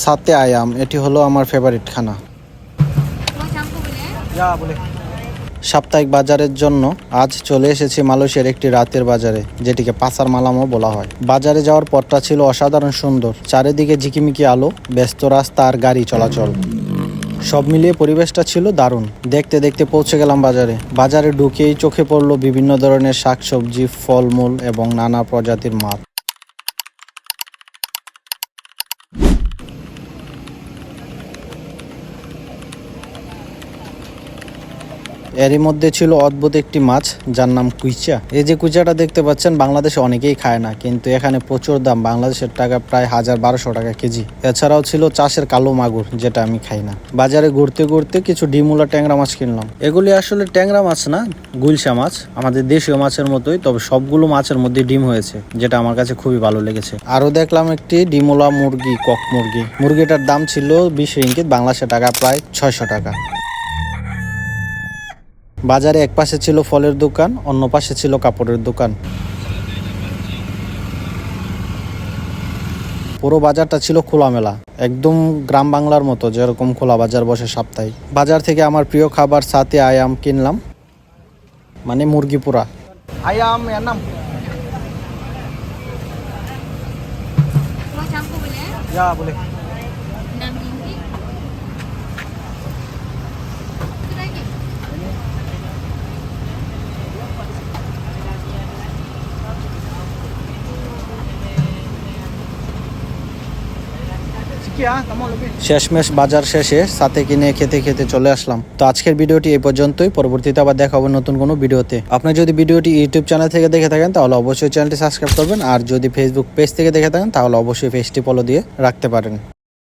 সাথে আয়াম, এটি হলো আমার ফেভারিট খানা। সাপ্তাহিক বাজারের জন্য আজ চলে এসেছি মালয়েশিয়ার একটি রাতের বাজারে, যেটিকে পাসার মালামও বলা হয়। বাজারে যাওয়ার পথটা ছিল অসাধারণ সুন্দর। চারিদিকে ঝিকিমিকি আলো, ব্যস্ত রাস্তা আর গাড়ি চলাচল, সব মিলিয়ে পরিবেশটা ছিল দারুণ। দেখতে দেখতে পৌঁছে গেলাম বাজারে। বাজারে ঢুকেই চোখে পড়লো বিভিন্ন ধরনের শাকসবজি, ফলমূল এবং নানা প্রজাতির মাছ। এরই মধ্যে ছিল অদ্ভুত একটি মাছ, যার নাম কুইচা। এই যে কুইচাটা দেখতে পাচ্ছেন, বাংলাদেশে অনেকেই খায় না, কিন্তু এখানে প্রচুর দাম, বাংলাদেশের টাকা প্রায় 1200 টাকা কেজি। এছাড়াও ছিল চাষের কালো মাগুর, যেটা আমি খাই না। বাজারে ঘুরতে ঘুরতে কিছু ডিমুলা ট্যাংরা মাছ কিনলাম। এগুলি আসলে ট্যাংরা মাছ না, গুলশা মাছ, আমাদের দেশীয় মাছের মতোই, তবে সবগুলো মাছের মধ্যে ডিম হয়েছে, যেটা আমার কাছে খুবই ভালো লেগেছে। আরো দেখলাম একটি ডিমুলা মুরগি, কক মুরগি। মুরগিটার দাম ছিল 20 রিঙ্গিত, বাংলাদেশের টাকা প্রায় 600 টাকা। বাজারে এক পাশে ছিল ফলের দোকান, অন্য পাশে ছিল কাপড়ের দোকান। পুরো বাজারটা ছিল খোলামেলা, একদম গ্রাম বাংলার মতো, যেরকম খোলা বাজার বসে সাপ্তাহিক। বাজার থেকে আমার প্রিয় খাবার সাথে আয়াম কিনলাম, মানে মুরগি পোড়া। আয়াম এর নাম বলে। শেষমেশ বাজার শেষে সাথে কিনে খেতে খেতে চলে আসলাম। তো আজকের ভিডিওটি এই পর্যন্তই, পরবর্তীতে আবার দেখা হবে নতুন কোনো ভিডিওতে। আপনি যদি ভিডিওটি ইউটিউব চ্যানেল থেকে দেখে থাকেন তাহলে অবশ্যই চ্যানেলটি সাবস্ক্রাইব করবেন, আর যদি ফেসবুক পেজ থেকে দেখে থাকেন তাহলে অবশ্যই পেজটি ফলো দিয়ে রাখতে পারেন।